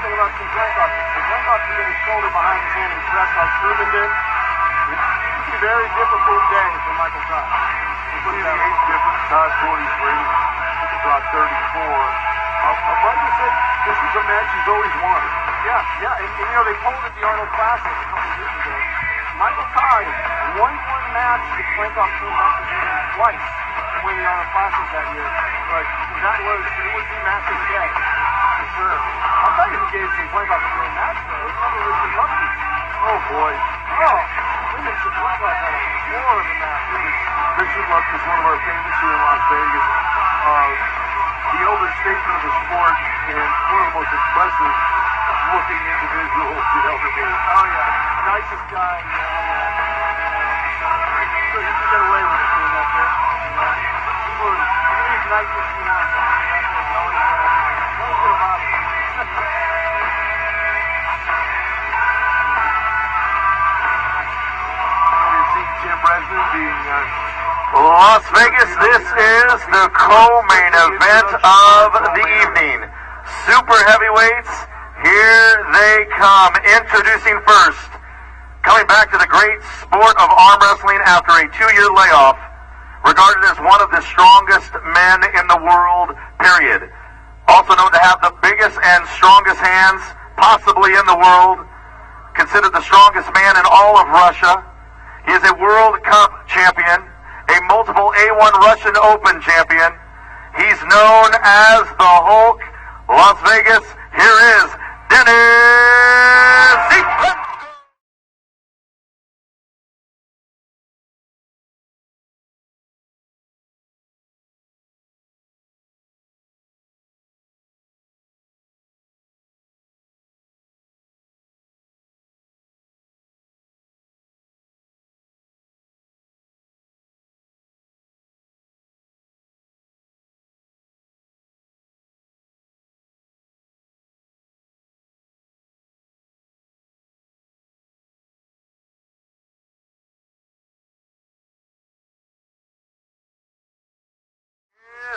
thing about cyplenkov. Cyplenkov can get his shoulder behind his hand and press like Truman did. It's a very difficult day for Michael Todd. He's 8 different. Todd 43. It's about 34. Michael said this is a match he's always wanted. Yeah, and you know, they pulled at the Arnold Classic a couple of years ago. Michael Todd won one match that Cyplenkov came back to him twice to win the Arnold Classic that year. But it was the match of the day, for sure. I'll tell you who gave Cyplenkov a great match, though. It's another Richard Lufty. Oh, boy. Oh, Richard Cyplenkov had a war of the match. Richard Lufty is one of our favorites here in Las Vegas. The overstatement of the sport and one of the most impressive looking individuals you ever meet. Oh, yeah. Nicest guy. So he can get away with it doing that there. People are as nice as he wants. No one's gonna bother him. You see Jim Resnick being Las Vegas, this is the co-main event of the evening. Super heavyweights, here they come. Introducing first, coming back to the great sport of arm wrestling after a 2-year layoff, regarded as one of the strongest men in the world, period. Also known to have the biggest and strongest hands possibly in the world, considered the strongest man in all of Russia. He is a World Cup champion, a multiple A1 Russian Open champion. He's known as the Hulk. Las Vegas, here is Denis.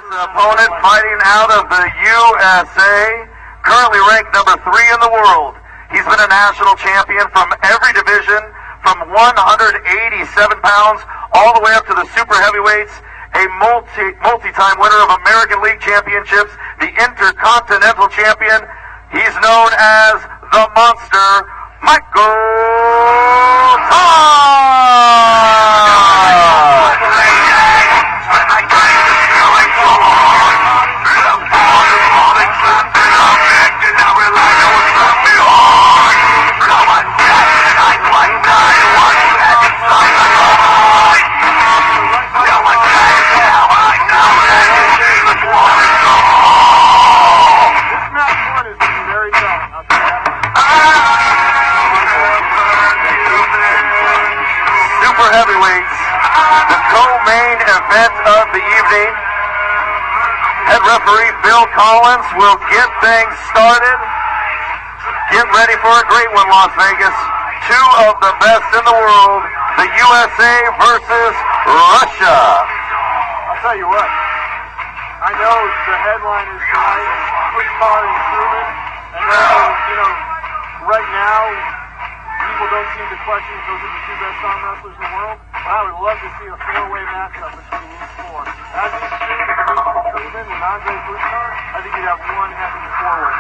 Opponent fighting out of the USA, currently ranked number 3 in the world. He's been a national champion from every division, from 187 pounds all the way up to the super heavyweights, a multi-time winner of American League Championships, the Intercontinental Champion. He's known as the Monster, Michael Todd. Of the evening. Head referee Bill Collins will get things started. Get ready for a great one, Las Vegas. 2 of the best in the world, the USA versus Russia. I'll tell you what, I know the headline is tonight is Quick Car and Truman, and you know, right now, people don't seem to question if those are the 2 best arm wrestlers in the world. But I would love to see a 4-way matchup between these 4. As you see, Denis Truman and Andre Pushkar, I think you'd have one heck of a 4-way.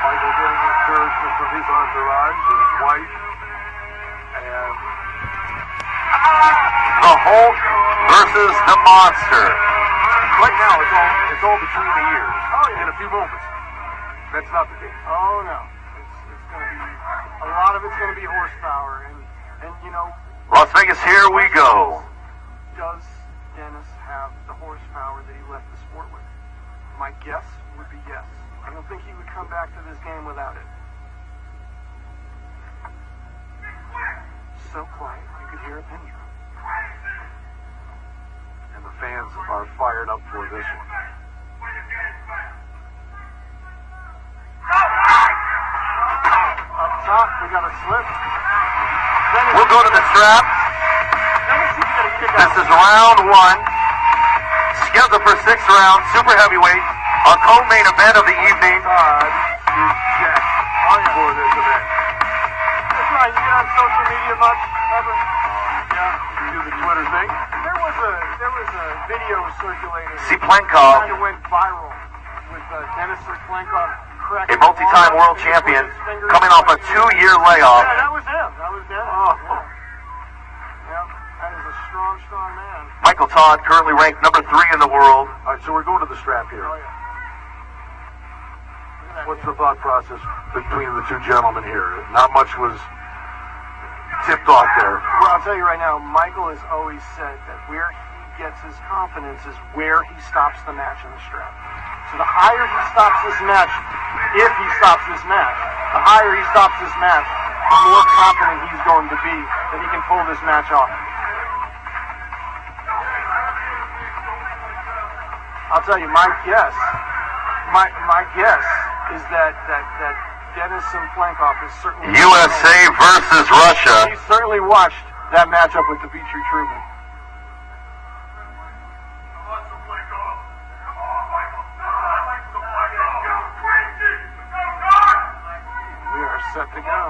Michael getting encouragement from his entourage, his wife, and the Hulk versus the Monster. Right now, it's all between the ears. Oh, yeah. In a few moments. That's not the case. Oh, no. It's going to be, a lot of it's going to be horsepower, and you know, Las Vegas, here we go. Does Denis have the horsepower that he left the sport with? My guess would be yes. I don't think he would come back to this game without it. So quiet, you could hear a pin drop. And the fans are fired up for this one. Up top, we got a slip. We'll go to the strap. This is round 1. Scheduled for 6th round, super heavyweight. Our co-main event of the evening. Todd is jacked for this event. That's right. You get on social media much, ever? Yeah. You do the Twitter thing. There was a video circulating. Cyplenkov, Kind of went viral with Denis Cyplenkov a cracking multi-time the world wall, champion, with his fingers coming off a 2-year layoff. Yeah, that was him. That was Denis. Oh. Yeah, that is a strong, strong man. Michael Todd, currently ranked number 3 in the world. All right, so we're going to the strap here. Oh, yeah. Look at that What's man. the thought process between the two gentlemen here? Not much was tipped off there. Well, I'll tell you right now, Michael has always said that where he gets his confidence is where he stops the match in the strap. So the higher he stops this match, if he stops this match, the higher he stops this match, the more confident he's going to be that he can pull this match off. I'll tell you, my guess is that Denis Cyplenkov is certainly USA versus Russia. He certainly watched that matchup with Dimitri Truman. We are set to go.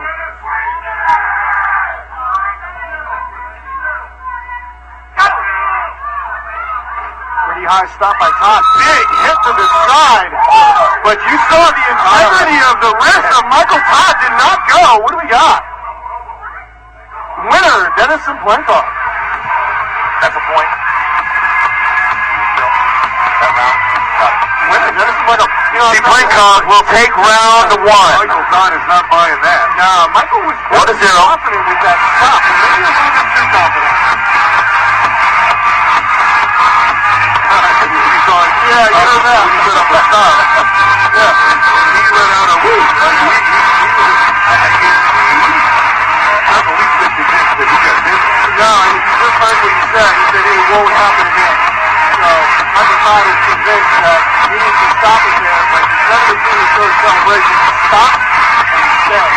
Pretty high stop by Todd. Big hit to the side. But you saw the integrity of the wrist of Michael Todd did not go. What do we got? Winner, Denis Cyplenkov. That's a point. That round. Winner, Denis Cyplenkov. Cyplenkov will take round 1. Michael Todd is not buying that. No, Michael was 1-0. confident with that stop. Maybe a little bit too confident. Yeah, you heard that. He set up a stop. Yeah. He let out a woo. I believe that he got this. No, and if you just heard what he said it won't happen again. So, Michael Todd is convinced that he needs to stop it there, but instead of it being a sort of celebration, stop and stay.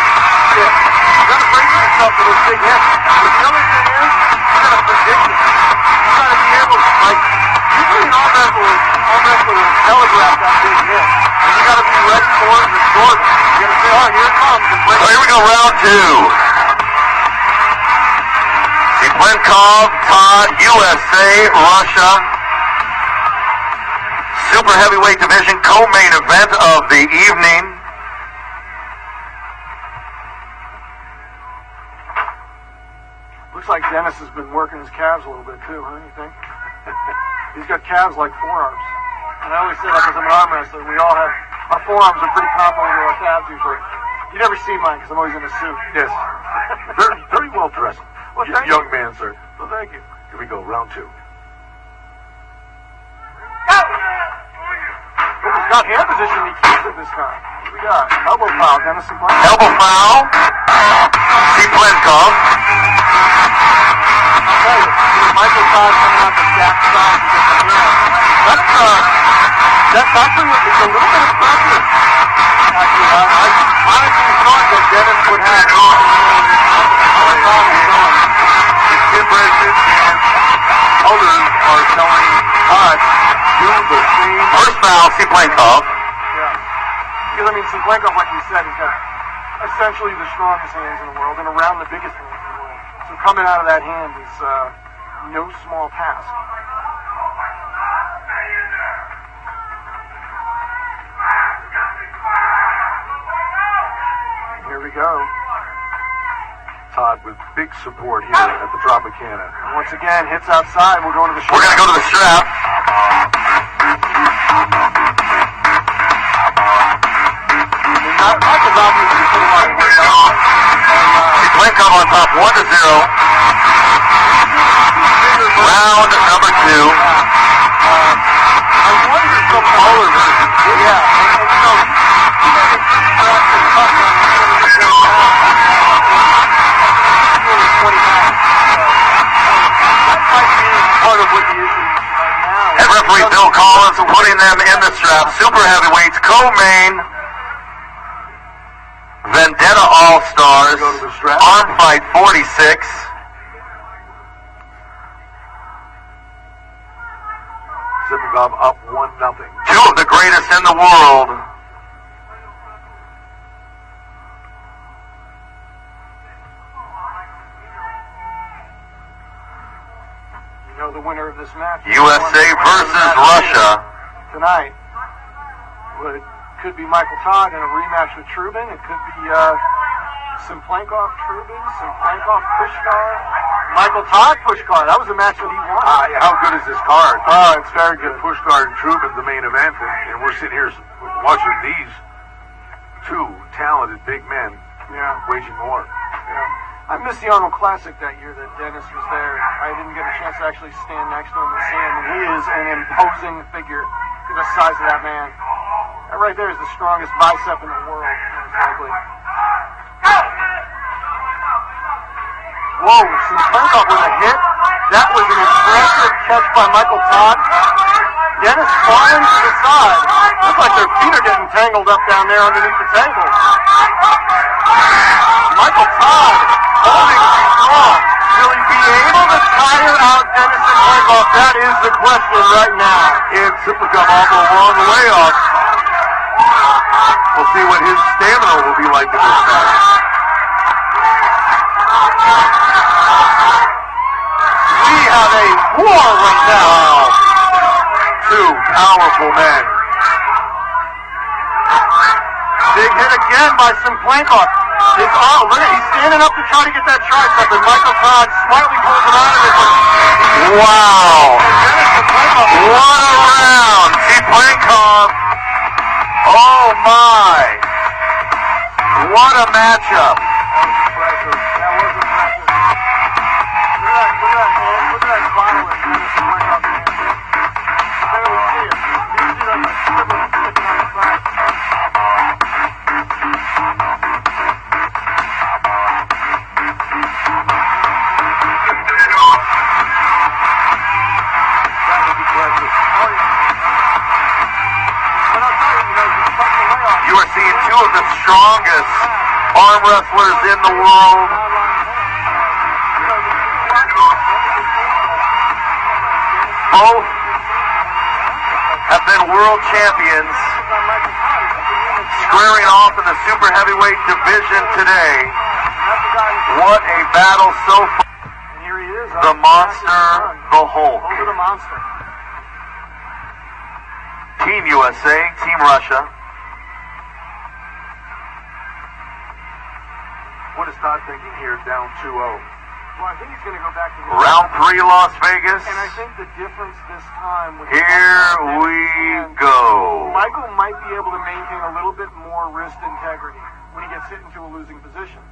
Yeah. He's got to brace himself for those big hits. But the other thing is, he's got to predict it. He's got to be able to, like, usually an arm wrestler will telegraph that big hit. And you got to be ready for it and absorb it. You got to say, oh, here it comes. And So break here we go, round 2. Cyplenkov, Todd, USA, Russia. Super heavyweight division co-main event of the evening. Looks like Denis has been working his calves a little bit too, huh? You think? He's got calves like forearms. And I always say that because I'm an arm wrestler. We all have, our forearms are pretty comparable to our calves usually. You never see mine because I'm always in a suit. Yes. Very, very well dressed. Well, thank you. Young man, sir. Well, thank you. Here we go, round 2. But he's got hand position. He keeps it this time. What we got? Elbow foul, Denis Cyplenkov. Elbow foul. Cyplenkov. I'll tell you, Michael Todd coming out the back side to get the hand. That's actually it's a little bit impressive. Actually, I honestly thought that Denis would have Tim Bradford and others are telling Todd do the same. First foul, Cyplenkov. Yeah. Because, I mean, Cyplenkov, like you said, he's got essentially the strongest hands in the world and around the biggest hands in the world. So coming out of that hand is no small task. Here we go. Todd with big support here at the Tropicana. And once again, hits outside. We're going to the We're going to go to the strap. Michael's obviously put a lot of work on. Cyplenkov on top, 1-0. Round number 2. I wonder if the bowler yeah, and you know, part of what the issue is right now. Head referee Bill Collins putting them in the strap. Super heavyweights, co-main. Vendetta All-Stars. Go to the strap. Arm Fight 46. Zipping Cyplenkov up 1-0. Two of the greatest in the world. You know the winner of this match. USA versus Russia. Tonight. Could be Michael Todd in a rematch with Trubin. It could be cyplenkov Trubin, cyplenkov Pushkar, Michael Todd Pushkar. That was a match that he won. How good is this card? It's very good. Pushkar and Trubin, the main event, and we're sitting here watching these two talented big men waging war. I missed the Arnold Classic that year that Denis was there. I didn't get a chance to actually stand next to him and see him, and he is an imposing figure. Look at the size of that man. That right there is the strongest bicep in the world, most likely. Whoa, cyplenkov with a hit. That was an impressive catch by Michael Todd. Denis falling to the side. Looks like their feet are getting tangled up down there underneath the table. Michael Todd holding strong. Will he be able to tire out Denis cyplenkov? That is the question right now. And Cyplenkov also a long way off. We'll see what his stamina will be like in this match. We have a war right now. Wow. Two powerful men. Big hit again by cyplenkov. He's standing up to try to get that tricep, and Michael Todd smartly pulls him out of it. Wow. What a round. Cyplenkov. Oh my. What a matchup. That was impressive. Look at that, man. Look at that bottle that Denis cyplenkov has. You barely see it. You see like a scribble sticking on his back. You are seeing two of the strongest arm wrestlers in the world. Both have been world champions, squaring off in the super heavyweight division today. What a battle so far. And here he is. The monster, the Hulk. Over the monster. Team USA, Team Russia. What is Todd thinking here, down 2-0? Well, I think he's going to go back to the Round 3, Las Vegas. And I think the difference this time with Here we go. Michael might be able to maintain a little bit more wrist integrity when he gets hit into a losing position.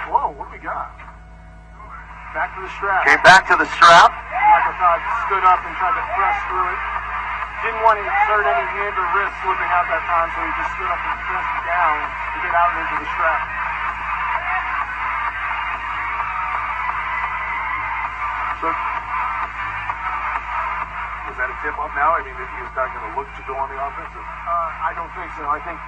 Whoa, what do we got? Back to the strap. Okay, back to the strap. Michael Todd stood up and tried to press through it. Didn't want to insert any hand or wrist slipping out that time, so he just stood up and pressed down to get out into the strap. So, is that a tip up now? I mean, is Todd going to look to go on the offensive? I don't think so. I think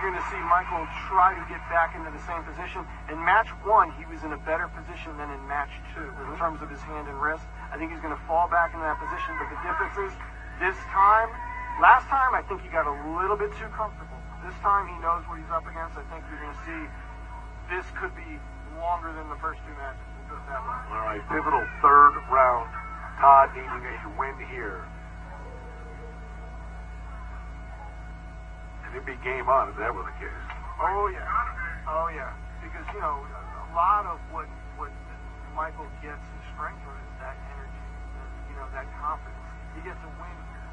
you're going to see Michael try to get back into the same position. In match 1, he was in a better position than in match 2 in terms of his hand and wrist. I think he's going to fall back into that position, but the difference is this time, last time, I think he got a little bit too comfortable. This time, he knows what he's up against. I think you're going to see this could be longer than the first 2 matches. We'll put it that way. All right, pivotal third round. Todd needing a win here. And it'd be game on if that were the case. Oh, yeah. Oh, yeah. Because, you know, a lot of what Michael gets his strength from is that energy, you know, that confidence. He gets a win here.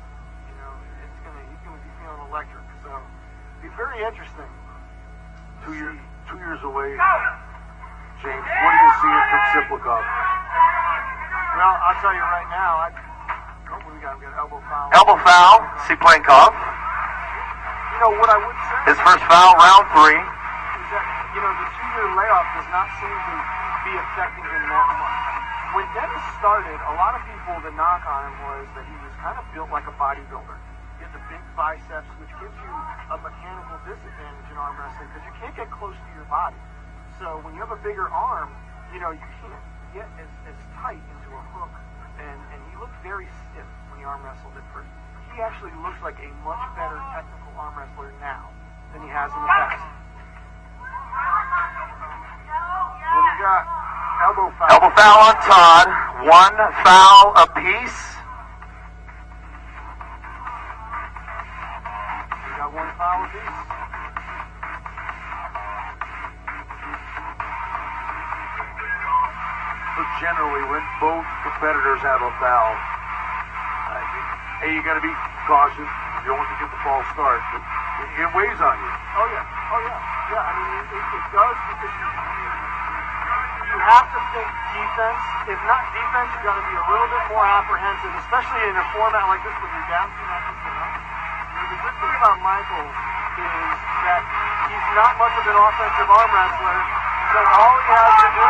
You know, he's gonna be feeling electric. So it'll be very interesting. 2 years away. James, what are you seeing from Cyplenkov? Well, I'll tell you right now, what we got? We got elbow foul. Elbow foul, Cyplenkov. You know, what I would say His first foul, round 3. is that, you know, the 2-year layoff does not seem to be affecting him that much. When Denis started, a lot of people, the knock on him was that he was kind of built like a bodybuilder. He had the big biceps, which gives you a mechanical disadvantage in arm wrestling because you can't get close to your body. So when you have a bigger arm, you know, you can't get as tight into a hook and he looked very stiff when he arm wrestled at first. He actually looks like a much better technical arm wrestler now than he has in the past. What do you got? Elbow foul. Elbow foul on Todd. 1 foul apiece. We got 1 foul apiece. But generally, when both competitors have a foul, hey, you got to be cautious. You don't want to get the false start, but it weighs on you. Oh yeah, oh yeah, yeah. I mean, it does because you have to think defense. If not defense, you got to be a little bit more apprehensive, especially in a format like this where you're down 2 matches to none. The good thing about Michael is that he's not much of an offensive arm wrestler, so all he has to do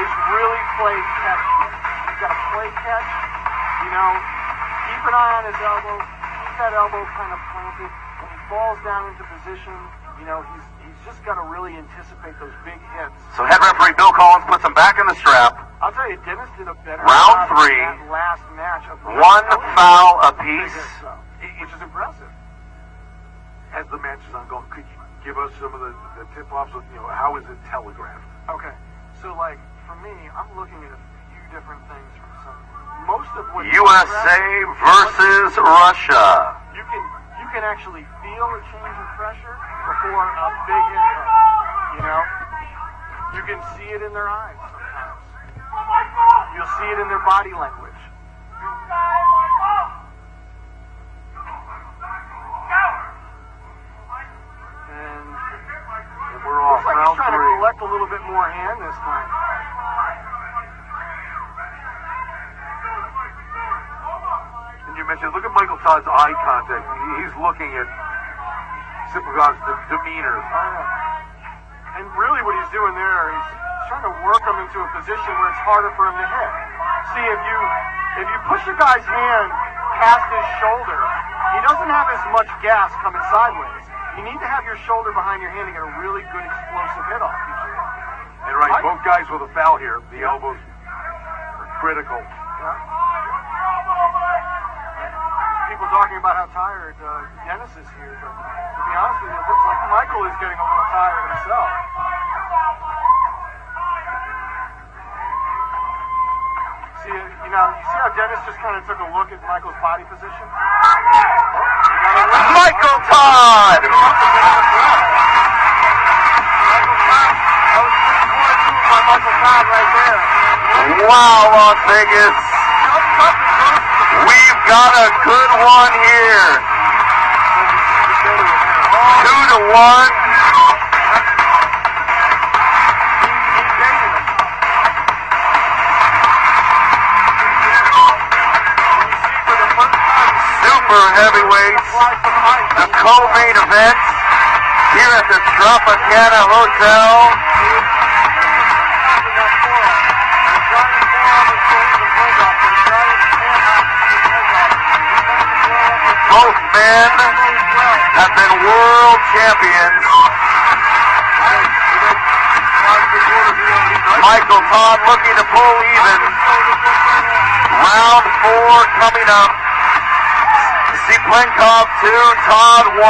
is really play catch. He's got to play catch. You know, keep an eye on his elbow. Keep that elbow kind of planted. When he falls down into position, you know, he's just got to really anticipate those big hits. So head referee Bill Collins puts him back in the strap. I'll tell you, Dennis did a better Round job 3. in that last match of 1 foul apiece. which is impressive. As the match is ongoing, could you give us some of the tip-offs of, you know, how is it telegraphed? Okay, so like for me, I'm looking at a few different things from some. Most of what USA versus Russia. You can actually feel a change in pressure before a big hit comes. You know, you can see it in their eyes sometimes. You'll see it in their body language. And we're off. looks like Round he's trying 3. to collect a little bit more hand this time. And you mentioned, look at Michael Todd's eye contact. He's looking at Cyplenkov's demeanor. Oh, yeah. And really what he's doing there, he's trying to work him into a position where it's harder for him to hit. See, if you push a guy's hand past his shoulder, he doesn't have as much gas coming sideways. You need to have your shoulder behind your hand to get a really good explosive hit off usually. And right, both guys with a foul here. The elbows are critical. Yeah. People talking about how tired Denis is here, but to be honest with you, it looks like Michael is getting a little tired himself. See, you know, you see how Denis just kind of took a look at Michael's body position? Michael Todd! That was a good corner move by Michael Todd right there. Wow, Las Vegas. We've got a good one here. 2-1. Super heavyweights, the co-main event here at the Tropicana Hotel. Both men have been world champions. Michael Todd looking to pull even. Round 4 coming up. cyplenkov 2, Todd 1.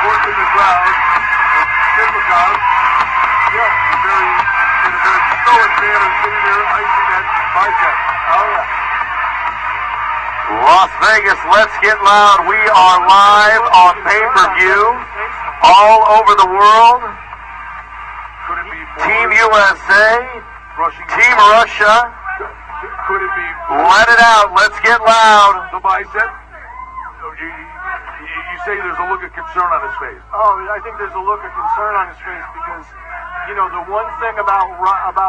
Working the crowd. Cyplenkov, in a very stoic manner, sitting there icing that bicep. Oh, yeah. Las Vegas, let's get loud. We are live on pay-per-view all over the world. Could it be more? Team USA, Rushing Team Russia. Could it be Let it out. Let's get loud. the bicep? You say there's a look of concern on his face. Oh, I think there's a look of concern on his face because, you know, the one thing about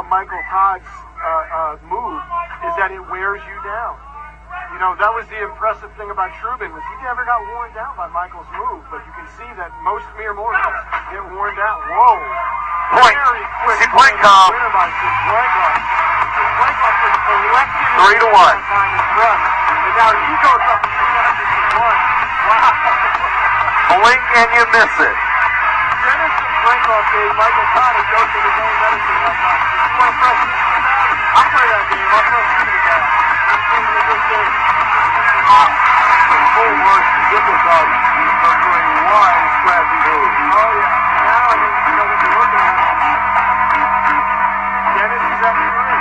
Michael Todd's move is that it wears you down. You know, that was the impressive thing about Trubin was he never got worn down by Michael's move, but you can see that most mere mortals get worn down. Whoa. Point. Very quick. cyplenkov. Winner by Cyplenkov. Cyplenkov just collected 3-1. time in front. And now he goes up and connects to 1. Wow. Blink and you miss it. Denis Cyplenkov gave Michael Todd a dose of his own medicine that time. You want to press this one down? I'm game. I'll throw you to that. It's been a good game. The full march Cyplenkov for a wide, scrappy move. Oh, yeah. Now, I mean, what you're looking at is Denis is at 3.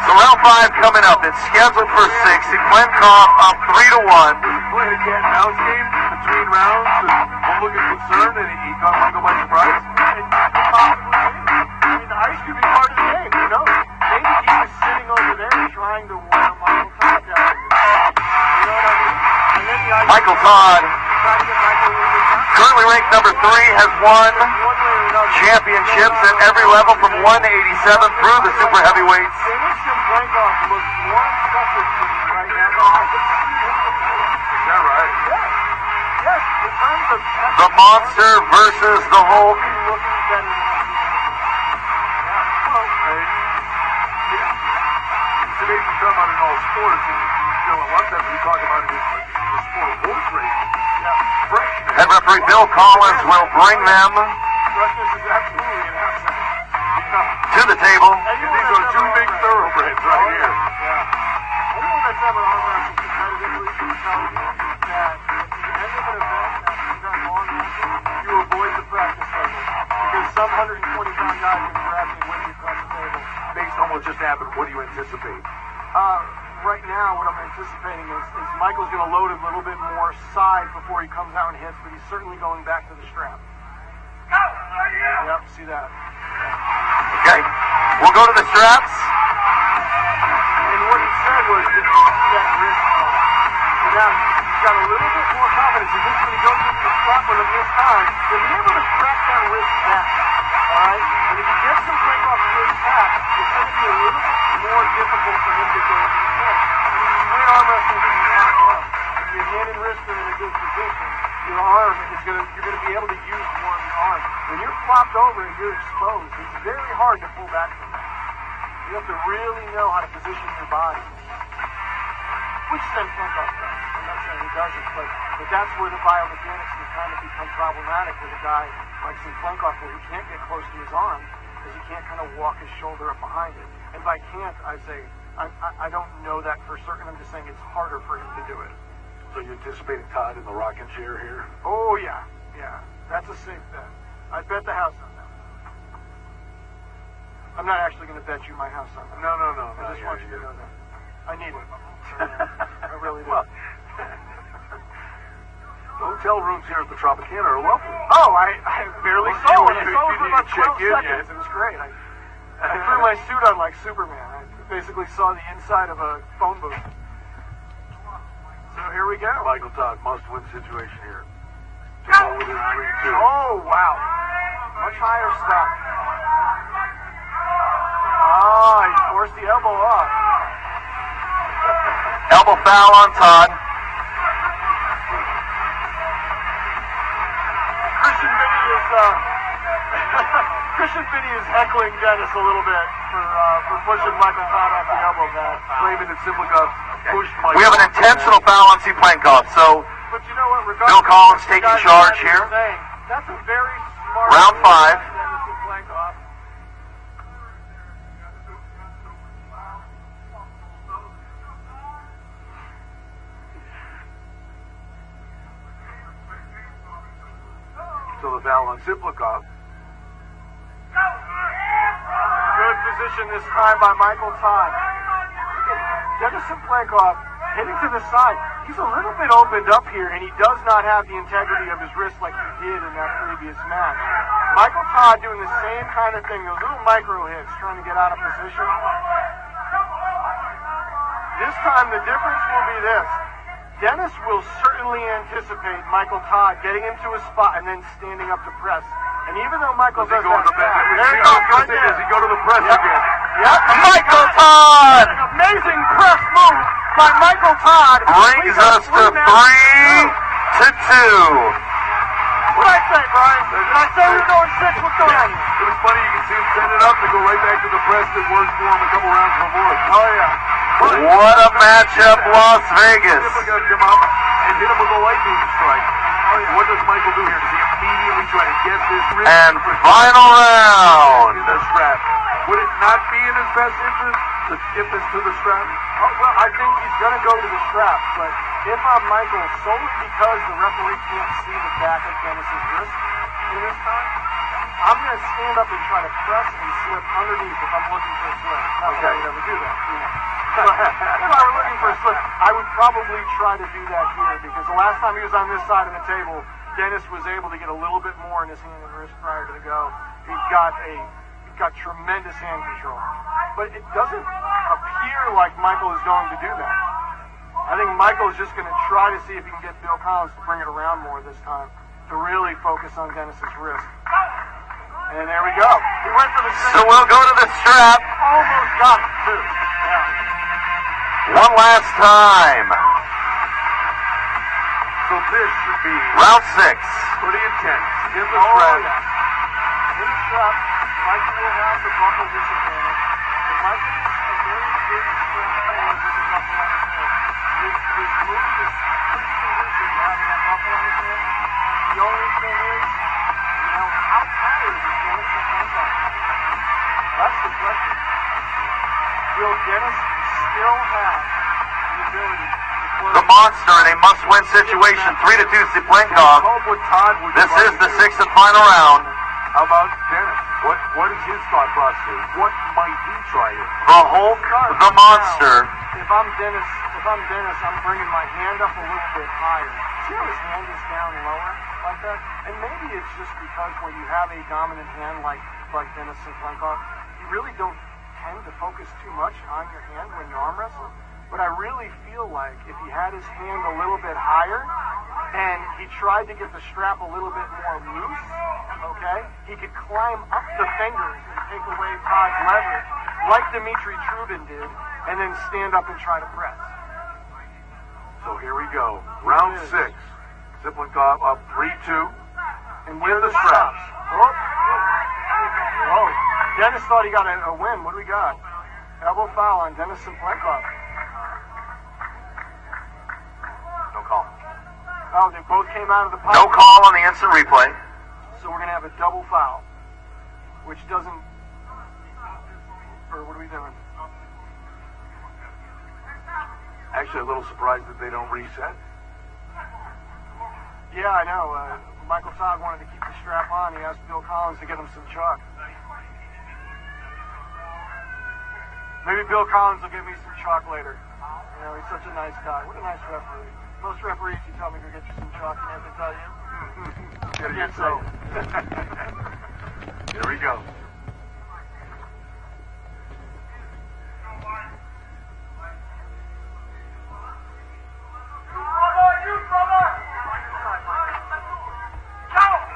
So round 5 coming up. It's scheduled for 6. cyplenkov up 3-1. Playing a cat and mouse game between rounds, and I'm looking concerned, and he caught Michael by surprise. And possibly, I mean, the ice could be part of the game, you know? Maybe he was sitting over there trying to wear Michael Todd down. You know what I mean? And then the ice Michael Todd, trying to get Michael a little bit down. currently ranked number 3, has won One way or another. championships at every level from 187 through the super heavyweights. Denis cyplenkov looks more impressive to me right now. Is that right? Yes. Yes, in terms of The monster versus the Hulk. looking better than I've seen him. Yeah. Well, It's amazing to talk about in all sports, and a lot of times we talk about it as the sport of horse racing. yeah. Freshmen. Head referee Bill Collins will bring them Freshness is absolutely an asset. Yeah. to the table. And And these are two big thoroughbreds right here. Yeah. Anyone that's ever arm wrestled competitively can tell you that at the end of an event, after that long match, you avoid the practice level. Because some 120-pound guy can grab you and win you across the table. Based on what just happened, what do you anticipate? Right now, what I'm anticipating is Michael's going to load a little bit more side before he comes out and hits, but he's certainly going back to the strap. Yep, see that. Okay, we'll go to the straps. And what he said was that you see that wrist on. So now he's got a little bit more confidence. He thinks when he goes into the strap with him this time, he'll be able to crack that wrist back. Alright? And if he gets some break off to his back, it's going to be a little bit more difficult for him to go into the head. I mean, you win arm wrestling with your arm well. If your hand and wrist are in a good position, your arm is you're going to be able to use more of your arm. When you're flopped over and you're exposed, it's very hard to pull back from that. You have to really know how to position your body. Which cyplenkov does. I'm not saying he doesn't, but that's where the biomechanics can kind of become problematic with a guy like cyplenkov, where he can't get close to his arm because he can't kind of walk his shoulder up behind it. And by can't, I say, I don't know that for certain. I'm just saying it's harder for him to do it. So you anticipating Todd in the rocking chair here? Oh, yeah. Yeah. That's a safe bet. I'd bet the house on that. I'm not actually going to bet you my house on that. No. I just want you to know that. I need it. I really do. Well, the hotel rooms here at the Tropicana are lovely. Oh, I barely Well, saw it. I you saw it for didn't about 12 check in seconds. yet. It was great. I threw my suit on like Superman. I basically saw the inside of a phone booth. So here we go. Michael Todd, must-win situation here. To go with his 3-2. Oh, wow. Much higher stop. Oh, he forced the elbow off. Elbow foul on Todd. Christian Finney is heckling Denis a little bit for pushing Michael Todd off the elbow pad. Claiming that Cyplenkov pushed Michael. We have an intentional foul on cyplenkov, so But you know what? Regardless Bill Collins of what taking guys charge are here. saying, that's a very smart Round move 5. by Denis Cyplenkov. So the foul on Cyplenkov. Good position this time by Michael Todd. Denis Cyplenkov hitting to the side. He's a little bit opened up here, and he does not have the integrity of his wrist like he did in that previous match. Michael Todd doing the same kind of thing, those little micro hits, trying to get out of position. This time the difference will be this. Denis will certainly anticipate Michael Todd getting into a spot and then standing up to press. And even though Michael Does he does go that to the back, bench? there he goes, right there. Does he go to the press Yep. again? Yep. Michael Todd An amazing press move by Michael Todd. brings us to 3-2. What'd I say, Brian? Did I say we were going 6? What's going on? It was funny, you can see him send it up and go right back to the press that worked for him a couple rounds before. Oh, yeah. What a matchup, Las Vegas. Cyplenkov come up and hit him with a lightning strike. What does Michael do here? Does he immediately try to get this wrist? And final round. In the strap. Would it not be in his best interest to skip this to the strap? Oh, well, I think he's going to go to the strap, but if I'm Michael, solely because the referee can't see the back of Denis's wrist in this time, I'm going to stand up and try to press and slip underneath if I'm looking for a slip. Not that I would ever do that, you know. But if I were looking for a slip, I would probably try to do that here, because the last time he was on this side of the table, Denis was able to get a little bit more in his hand and wrist prior to the go. He got tremendous hand control. But it doesn't appear like Michael is going to do that. I think Michael is just going to try to see if he can get Bill Collins to bring it around more this time, to really focus on Denis's wrist. And there we go. He went for the same. So we'll go to the strap. Almost got it, too. Yeah. One last time. So this should be Round 6. pretty intense. In the Oh, strap. yeah. In the strap, Michael will have the buckle disadvantage. But Michael is a very good strap player with a buckle on his hand. His move is pretty convincing to having that buckle on his hand. The only thing is, how tired is Denis to contact? That's the question. Will Denis still have the ability to close The monster in a must-win situation. 3-2 cyplenkov. Hope what Todd would This like is the to do. 6th and final round. How about Denis? What is his thought process? What might he try it? The Hulk, the monster. If I'm Denis, I'm bringing my hand up a little bit higher. See how his hand is down lower like that? And maybe it's just because when you have a dominant hand like Denis Cyplenkov, you really don't tend to focus too much on your hand when you arm wrestle. But I really feel like if he had his hand a little bit higher and he tried to get the strap a little bit more loose, okay, he could climb up the fingers and take away Todd's leverage like Dimitri Trubin did, and then stand up and try to press. So here we go. Round 6. Cyplenkov up 3-2. And where the straps? Oh, Denis thought he got a win. What do we got? Elbow foul on Denis Cyplenkov. No call. Oh, they both came out of the pocket. No call on the instant replay. So we're going to have a double foul, which doesn't... Or what are we doing? Actually, a little surprised that they don't reset. Yeah, I know. Michael Todd wanted to keep the strap on. He asked Bill Collins to get him some chalk. Maybe Bill Collins will give me some chalk later. You know, he's such a nice guy. What a nice referee. Most referees, you tell me to get you some chalk, and have to tell you. Get it so. Here we go.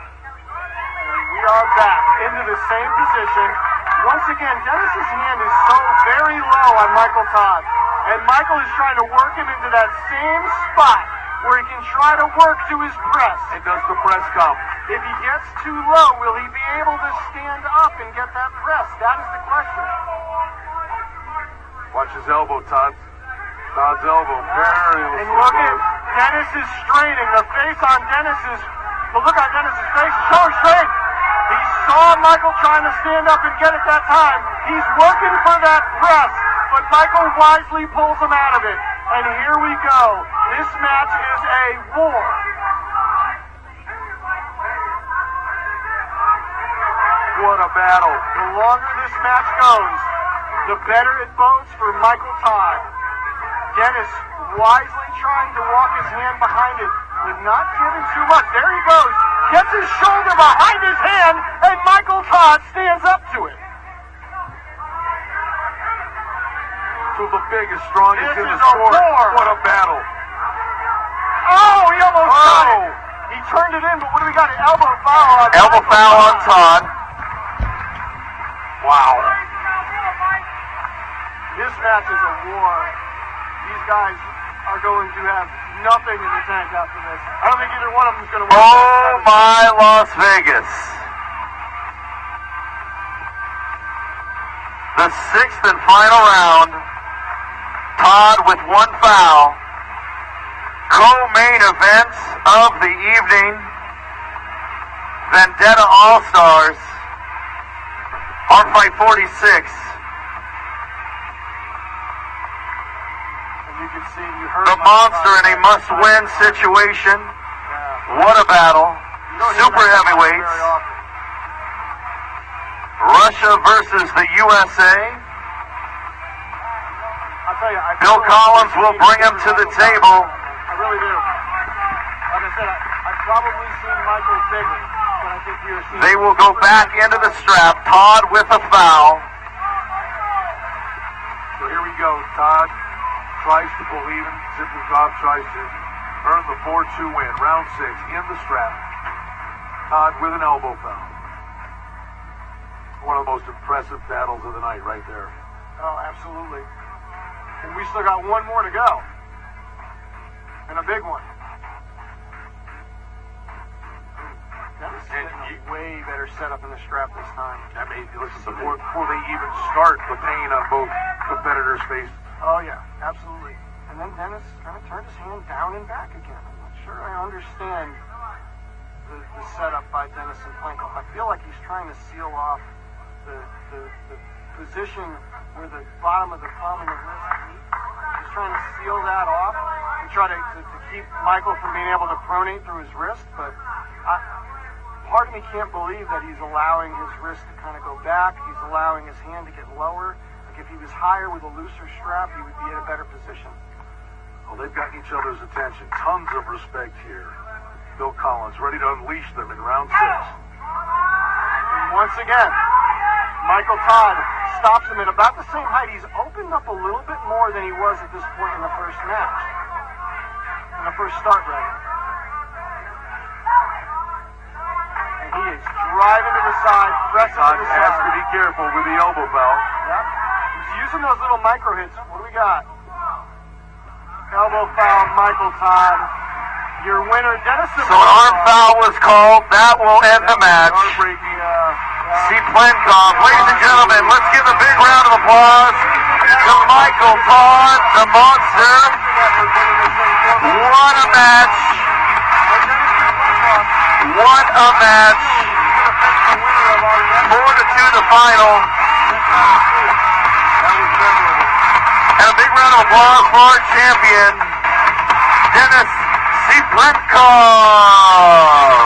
We are back into the same position. Once again, Denis's hand is so very low on Michael Todd. And Michael is trying to work him into that same spot where he can try to work to his press. And does the press come? If he gets too low, will he be able to stand up and get that press? That is the question. Watch his elbow, Todd. Todd's elbow. Very And look at Denis is straining. The face on Denis is, the look on Denis's face is showing straight. He saw Michael trying to stand up and get it that time. He's working for that press, but Michael wisely pulls him out of it. And here we go. This match is a war. What a battle. The longer this match goes, the better it bodes for Michael Todd. Denis wisely trying to walk his hand behind it, but not giving too much. There he goes. Gets his shoulder behind his hand, and Michael Todd stands up to it. To the biggest, strongest This in the is a sport. war. What a battle. Oh, he almost got it. He turned it in, but what do we got? An elbow foul on Elbow Michael foul on Todd. Wow. This match is a war. These guys are going to have nothing in the tank after this. I don't think either one of them is going to win. Oh my Las Vegas. The 6th and final round. Todd with one foul. Co-main event of the evening. Vendetta All-Stars. ARMFIGHT 46. And you can see, you heard The monster in a must-win situation. What a battle. Super heavyweights. Russia versus the USA. Bill Collins will bring him to the table. I really do. Like I said, I've probably seen Michael bigger, but I think you're seeing. They will go back into the strap. Todd with a foul. So here we go. Todd tries to believe in. cyplenkov tries to earn the 4-2 win. Round 6 in the strap. Todd with an elbow foul. One of the most impressive battles of the night right there. Oh, absolutely. And we still got one more to go. And a big one. Denis is getting a way better setup in the strap this time. I mean, listen, before they even start, the pain on both competitors' faces. Oh, yeah, absolutely. And then Denis kind of turned his hand down and back again. I'm not sure I understand the setup by Denis and Cyplenkov. I feel like he's trying to seal off the position where the bottom of the palm and the wrist meet. He's trying to seal that off and try to keep Michael from being able to pronate through his wrist. But part of me can't believe that he's allowing his wrist to kind of go back. He's allowing his hand to get lower. Like if he was higher with a looser strap, he would be in a better position. Well, they've got each other's attention. Tons of respect here. Bill Collins ready to unleash them in round 6. And once again, Michael Todd stops him at about the same height. He's opened up a little bit more than he was at this point in the first match. In the first start, rather. And he is driving to the side, pressing to the side. Has to be careful with the elbow foul. Yep. He's using those little micro hits. What do we got? Elbow foul, Michael Todd. Your winner, Denis. So an arm foul was called. That will end the match. Heartbreaking. Cyplenkov. Ladies and gentlemen, let's give a big round of applause to Michael Todd, the monster. What a match. What a match. 4-2 the final. And a big round of applause for our champion, Denis Cyplenkov.